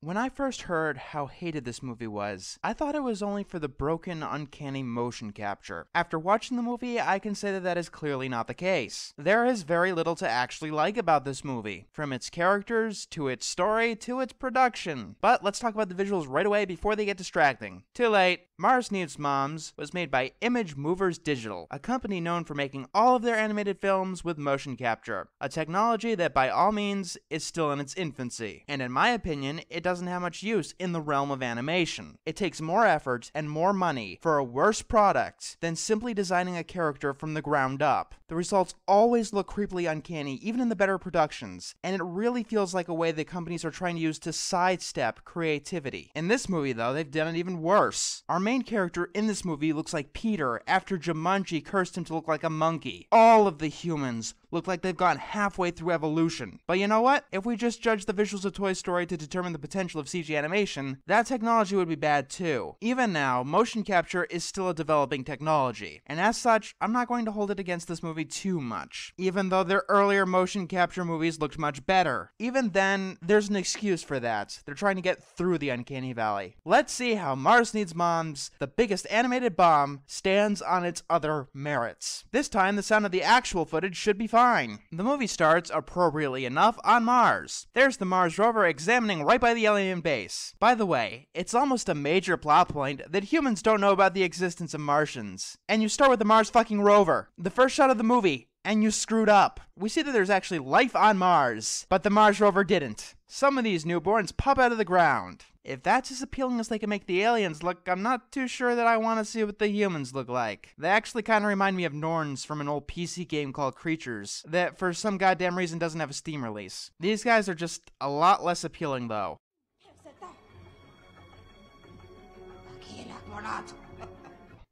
When I first heard how hated this movie was, I thought it was only for the broken, uncanny motion capture. After watching the movie, I can say that is clearly not the case. There is very little to actually like about this movie, from its characters, to its story, to its production. But let's talk about the visuals right away before they get distracting. Too late. Mars Needs Moms was made by Image Movers Digital, a company known for making all of their animated films with motion capture, a technology that by all means is still in its infancy, and in my opinion, it doesn't have much use in the realm of animation. It takes more effort and more money for a worse product than simply designing a character from the ground up. The results always look creepily uncanny, even in the better productions, and it really feels like a way that companies are trying to use to sidestep creativity. In this movie, though, they've done it even worse. Our main character in this movie looks like Peter after Jumanji cursed him to look like a monkey. All of the humans look like they've gone halfway through evolution. But you know what? If we just judge the visuals of Toy Story to determine the potential of CG animation, that technology would be bad too. Even now, motion capture is still a developing technology, and as such, I'm not going to hold it against this movie too much, even though their earlier motion capture movies looked much better. Even then, there's an excuse for that. They're trying to get through the uncanny valley. Let's see how Mars Needs Moms, the biggest animated bomb, stands on its other merits. This time, the sound of the actual footage should be fine. The movie starts, appropriately enough, on Mars. There's the Mars rover examining right by the alien base. By the way, it's almost a major plot point that humans don't know about the existence of Martians. And you start with the Mars fucking rover, the first shot of the movie, and you screwed up. We see that there's actually life on Mars, but the Mars rover didn't. Some of these newborns pop out of the ground. If that's as appealing as they can make the aliens look, I'm not too sure that I want to see what the humans look like. They actually kind of remind me of Norns from an old PC game called Creatures, that for some goddamn reason doesn't have a Steam release. These guys are just a lot less appealing though.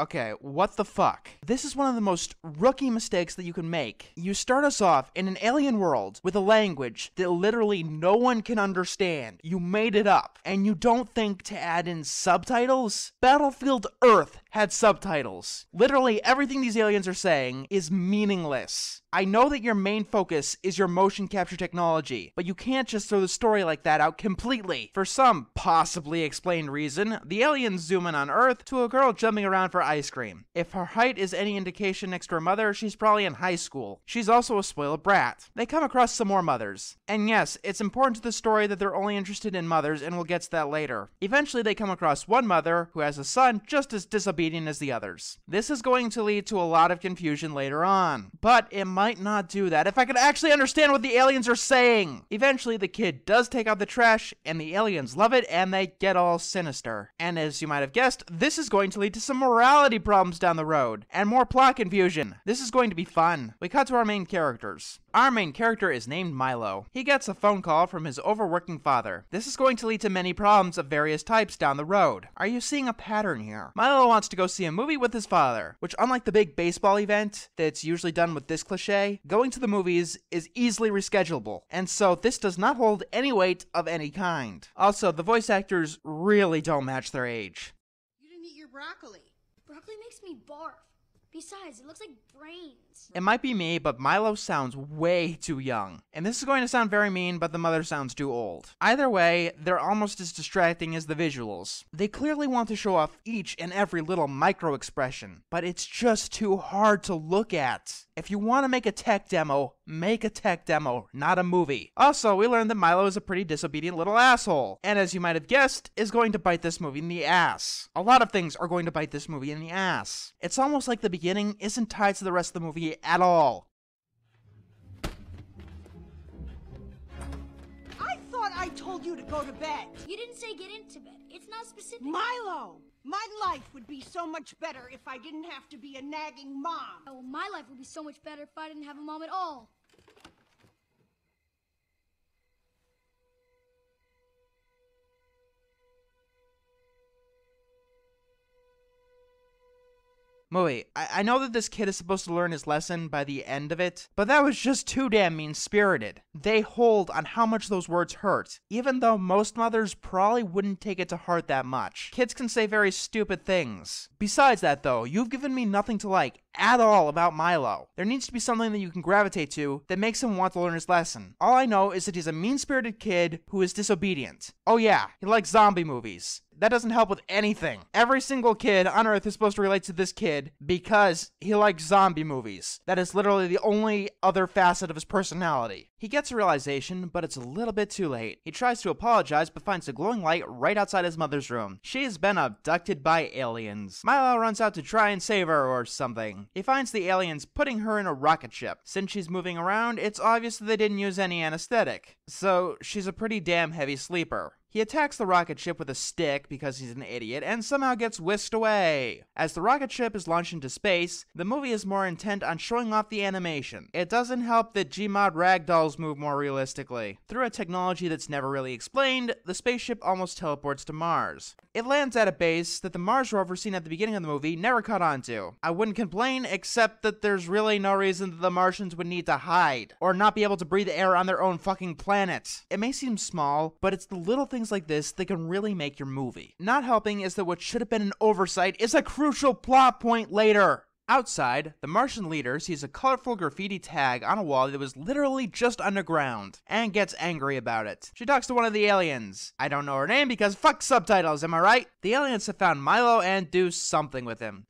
Okay, what the fuck? This is one of the most rookie mistakes that you can make. You start us off in an alien world with a language that literally no one can understand. You made it up, and you don't think to add in subtitles? Battlefield Earth had subtitles. Literally everything these aliens are saying is meaningless. I know that your main focus is your motion capture technology, but you can't just throw the story like that out completely. For some possibly explained reason, the aliens zoom in on Earth to a girl jumping around for ice cream. If her height is any indication next to her mother, she's probably in high school. She's also a spoiled brat. They come across some more mothers. And yes, it's important to the story that they're only interested in mothers, and we'll get to that later. Eventually, they come across one mother who has a son just as disobedient as the others. This is going to lead to a lot of confusion later on, but it might not do that if I could actually understand what the aliens are saying. Eventually, the kid does take out the trash, and the aliens love it, and they get all sinister. And as you might have guessed, this is going to lead to some morality problems down the road, and more plot confusion. This is going to be fun. We cut to our main characters. Our main character is named Milo. He gets a phone call from his overworking father. This is going to lead to many problems of various types down the road. Are you seeing a pattern here? Milo wants to go see a movie with his father, which unlike the big baseball event that's usually done with this cliche, going to the movies is easily reschedulable, and so this does not hold any weight of any kind. Also, the voice actors really don't match their age. You didn't eat your broccoli. Broccoli makes me barf. Besides, it looks like brains. It might be me, but Milo sounds way too young. And this is going to sound very mean, but the mother sounds too old. Either way, they're almost as distracting as the visuals. They clearly want to show off each and every little micro expression, but it's just too hard to look at. If you want to make a tech demo, make a tech demo, not a movie. Also, we learned that Milo is a pretty disobedient little asshole, and as you might have guessed, is going to bite this movie in the ass. A lot of things are going to bite this movie in the ass. It's almost like the beginning isn't tied to the rest of the movie at all. I thought I told you to go to bed. You didn't say get into bed. It's not specific. Milo, my life would be so much better if I didn't have to be a nagging mom. Oh, my life would be so much better if I didn't have a mom at all. Movie, I know that this kid is supposed to learn his lesson by the end of it, but that was just too damn mean-spirited. They hold on how much those words hurt, even though most mothers probably wouldn't take it to heart that much. Kids can say very stupid things. Besides that though, you've given me nothing to like at all about Milo. There needs to be something that you can gravitate to that makes him want to learn his lesson. All I know is that he's a mean-spirited kid who is disobedient. Oh yeah, he likes zombie movies. That doesn't help with anything. Every single kid on Earth is supposed to relate to this kid because he likes zombie movies. That is literally the only other facet of his personality. He gets a realization, but it's a little bit too late. He tries to apologize, but finds a glowing light right outside his mother's room. She has been abducted by aliens. Milo runs out to try and save her or something. He finds the aliens putting her in a rocket ship. Since she's moving around, it's obvious that they didn't use any anesthetic. So she's a pretty damn heavy sleeper. He attacks the rocket ship with a stick because he's an idiot and somehow gets whisked away. As the rocket ship is launched into space, the movie is more intent on showing off the animation. It doesn't help that Gmod ragdolls move more realistically. Through a technology that's never really explained, the spaceship almost teleports to Mars. It lands at a base that the Mars rover seen at the beginning of the movie never caught on to. I wouldn't complain, except that there's really no reason that the Martians would need to hide, or not be able to breathe air on their own fucking planet. It may seem small, but it's the little things like this that can really make your movie. Not helping is that what should have been an oversight is a crucial plot point later. Outside, the Martian leader sees a colorful graffiti tag on a wall that was literally just underground, and gets angry about it. She talks to one of the aliens. I don't know her name because fuck subtitles, am I right? The aliens have found Milo and do something with him.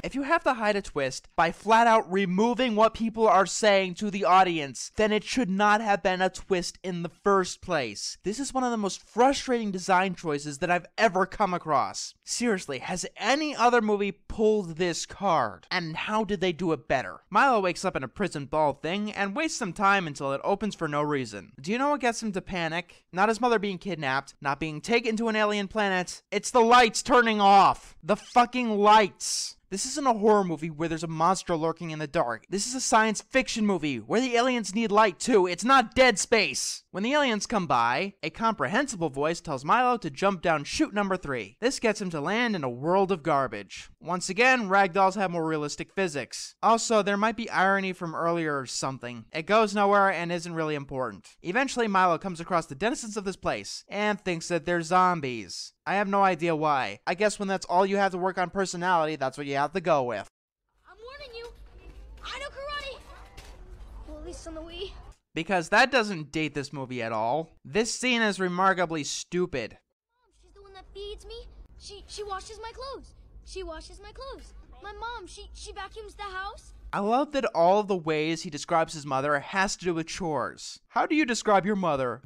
If you have to hide a twist by flat out removing what people are saying to the audience, then it should not have been a twist in the first place. This is one of the most frustrating design choices that I've ever come across. Seriously, has any other movie pulled this card? And how did they do it better? Milo wakes up in a prison ball thing and wastes some time until it opens for no reason. Do you know what gets him to panic? Not his mother being kidnapped, not being taken to an alien planet. It's the lights turning off. The fucking lights. This isn't a horror movie where there's a monster lurking in the dark. This is a science fiction movie where the aliens need light too. It's not Dead Space. When the aliens come by, a comprehensible voice tells Milo to jump down chute number 3. This gets him to land in a world of garbage. Once again, ragdolls have more realistic physics. Also, there might be irony from earlier or something. It goes nowhere and isn't really important. Eventually, Milo comes across the denizens of this place and thinks that they're zombies. I have no idea why. I guess when that's all you have to work on personality, that's what you have to go with. I'm warning you. I know karate. Well, at least on the Wii. Because that doesn't date this movie at all. This scene is remarkably stupid. Mom, she's the one that feeds me. She washes my clothes. She washes my clothes. My mom, she vacuums the house. I love that all of the ways he describes his mother has to do with chores. How do you describe your mother?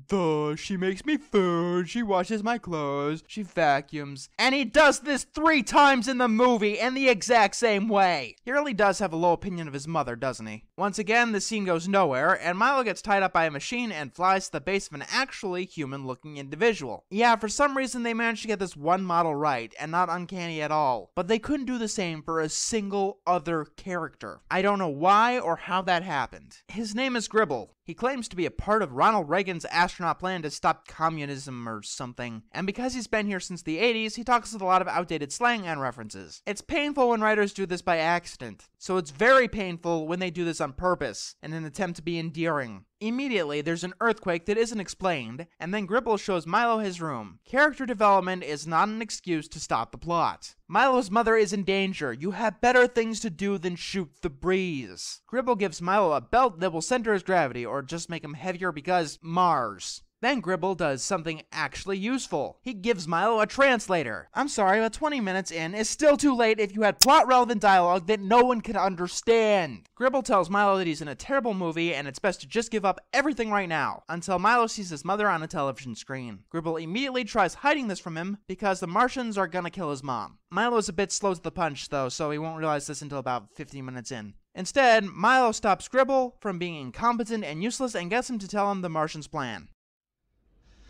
She makes me food, she washes my clothes, she vacuums. And he does this 3 times in the movie in the exact same way. He really does have a low opinion of his mother, doesn't he? Once again, the scene goes nowhere, and Milo gets tied up by a machine and flies to the base of an actually human-looking individual. Yeah, for some reason they managed to get this one model right, and not uncanny at all. But they couldn't do the same for a single other character. I don't know why or how that happened. His name is Gribble. He claims to be a part of Ronald Reagan's astronaut plan to stop communism or something. And because he's been here since the 80s, he talks with a lot of outdated slang and references. It's painful when writers do this by accident. So it's very painful when they do this on purpose, in an attempt to be endearing. Immediately, there's an earthquake that isn't explained, and then Gribble shows Milo his room. Character development is not an excuse to stop the plot. Milo's mother is in danger. You have better things to do than shoot the breeze. Gribble gives Milo a belt that will center his gravity, or just make him heavier because Mars. Then Gribble does something actually useful. He gives Milo a translator. I'm sorry, but 20 minutes in is still too late if you had plot-relevant dialogue that no one can understand. Gribble tells Milo that he's in a terrible movie and it's best to just give up everything right now, until Milo sees his mother on a television screen. Gribble immediately tries hiding this from him because the Martians are gonna kill his mom. Milo's a bit slow to the punch though, so he won't realize this until about 15 minutes in. Instead, Milo stops Gribble from being incompetent and useless and gets him to tell him the Martians' plan.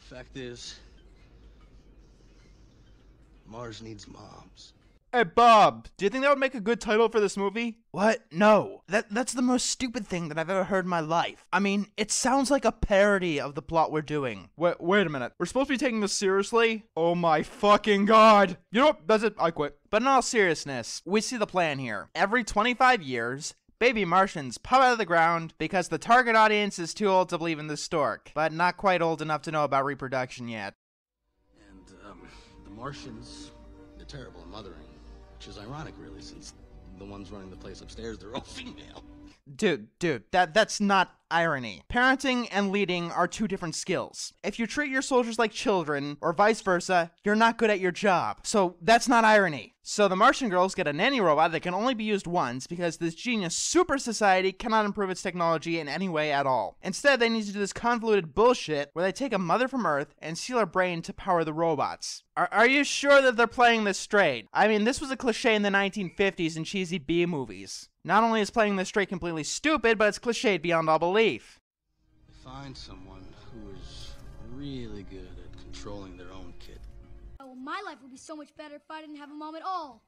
Fact is, Mars needs moms. Hey Bob, do you think that would make a good title for this movie? What? No. That's the most stupid thing that I've ever heard in my life. I mean, it sounds like a parody of the plot we're doing. Wait a minute. We're supposed to be taking this seriously? Oh my fucking god. You know what? That's it. I quit. But in all seriousness, we see the plan here. Every 25 years, baby Martians pop out of the ground because the target audience is too old to believe in the stork, but not quite old enough to know about reproduction yet. And, the Martians they're terrible at mothering, which is ironic, really, since the ones running the place upstairs, they're all female. Dude, that's not irony. Parenting and leading are two different skills. If you treat your soldiers like children, or vice versa, you're not good at your job. So that's not irony. So the Martian girls get a nanny robot that can only be used once because this genius super society cannot improve its technology in any way at all. Instead, they need to do this convoluted bullshit where they take a mother from Earth and steal her brain to power the robots. Are you sure that they're playing this straight? I mean, this was a cliche in the 1950s in cheesy B movies. Not only is playing this straight completely stupid, but it's cliched beyond all belief. Find someone who is really good at controlling their own kid. Oh, my life would be so much better if I didn't have a mom at all.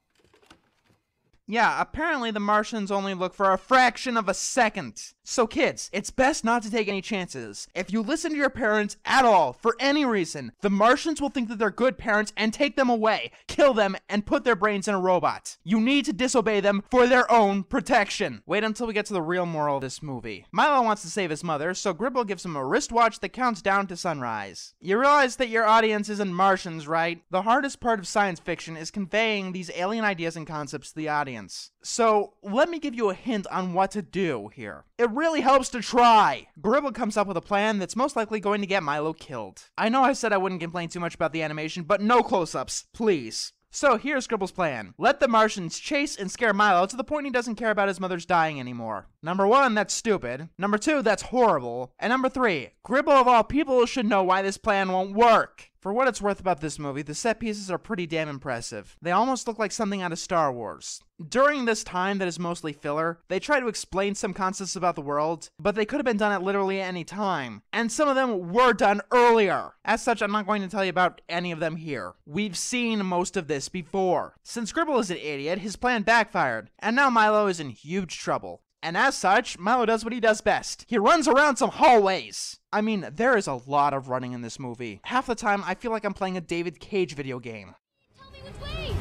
Yeah, apparently the Martians only look for a fraction of a second. So kids, it's best not to take any chances. If you listen to your parents at all, for any reason, the Martians will think that they're good parents and take them away, kill them, and put their brains in a robot. You need to disobey them for their own protection. Wait until we get to the real moral of this movie. Milo wants to save his mother, so Gribble gives him a wristwatch that counts down to sunrise. You realize that your audience isn't Martians, right? The hardest part of science fiction is conveying these alien ideas and concepts to the audience. So, let me give you a hint on what to do here. It really helps to try. Gribble comes up with a plan that's most likely going to get Milo killed. I know I said I wouldn't complain too much about the animation, but no close-ups, please. So here's Gribble's plan. Let the Martians chase and scare Milo to the point he doesn't care about his mother's dying anymore. Number 1, that's stupid. Number 2, that's horrible. And number 3, Gribble of all people should know why this plan won't work. For what it's worth about this movie, the set pieces are pretty damn impressive. They almost look like something out of Star Wars. During this time that is mostly filler, they try to explain some concepts about the world, but they could have been done at literally any time. And some of them were done earlier. As such, I'm not going to tell you about any of them here. We've seen most of this before. Since Gribble is an idiot, his plan backfired, and now Milo is in huge trouble. And as such, Milo does what he does best. He runs around some hallways. I mean, there is a lot of running in this movie. Half the time, I feel like I'm playing a David Cage video game. Tell me which way.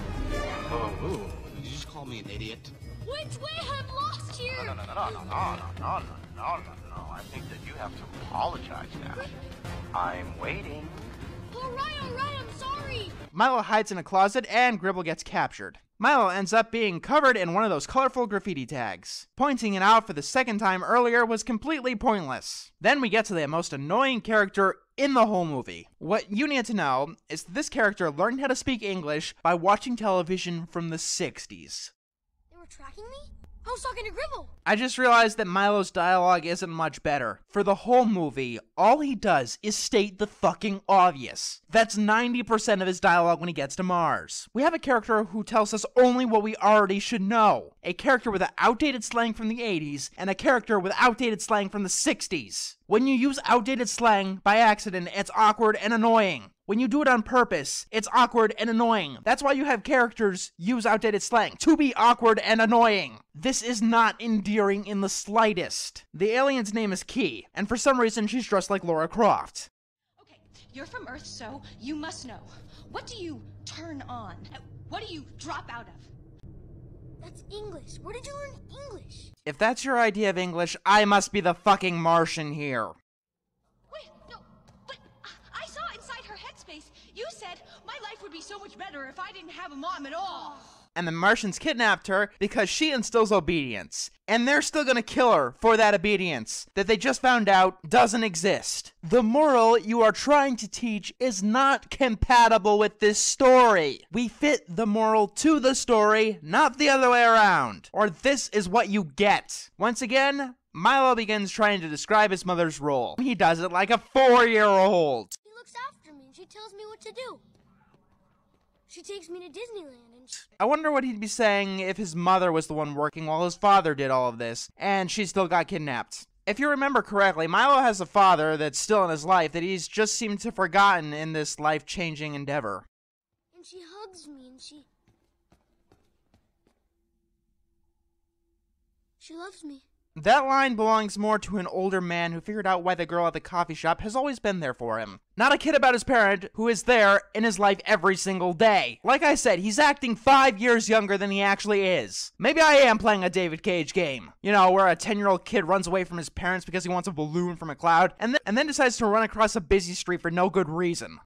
Oh, did you just call me an idiot? Which way? I'm lost here. No. I think that you have to apologize now. I'm waiting. All right, I'm sorry. Milo hides in a closet and Gribble gets captured. Milo ends up being covered in one of those colorful graffiti tags. Pointing it out for the second time earlier was completely pointless. Then we get to the most annoying character in the whole movie. What you need to know is that this character learned how to speak English by watching television from the 60s. They were tracking me? I was talking to Gribble. I just realized that Milo's dialogue isn't much better. For the whole movie, all he does is state the fucking obvious. That's 90% of his dialogue when he gets to Mars. We have a character who tells us only what we already should know. A character with outdated slang from the 80s, and a character with outdated slang from the 60s. When you use outdated slang by accident, it's awkward and annoying. When you do it on purpose, it's awkward and annoying. That's why you have characters use outdated slang, to be awkward and annoying. This is not endearing in the slightest. The alien's name is Key, and for some reason she's dressed like Lara Croft. Okay, you're from Earth, so you must know. What do you turn on? What do you drop out of? That's English. Where did you learn English? If that's your idea of English, I must be the fucking Martian here. Wait, no, but I saw inside her headspace. You said my life would be so much better if I didn't have a mom at all. And the Martians kidnapped her because she instills obedience. And they're still gonna kill her for that obedience that they just found out doesn't exist. The moral you are trying to teach is not compatible with this story. We fit the moral to the story, not the other way around. Or this is what you get. Once again, Milo begins trying to describe his mother's role. He does it like a 4-year-old. She looks after me and she tells me what to do. She takes me to Disneyland and I wonder what he'd be saying if his mother was the one working while his father did all of this, and she still got kidnapped. If you remember correctly, Milo has a father that's still in his life that he's just seemed to have forgotten in this life-changing endeavor. and she hugs me and she loves me. That line belongs more to an older man who figured out why the girl at the coffee shop has always been there for him. Not a kid about his parent who is there in his life every single day. Like I said, he's acting 5 years younger than he actually is. Maybe I am playing a David Cage game. You know, where a 10-year-old kid runs away from his parents because he wants a balloon from a cloud, and then decides to run across a busy street for no good reason.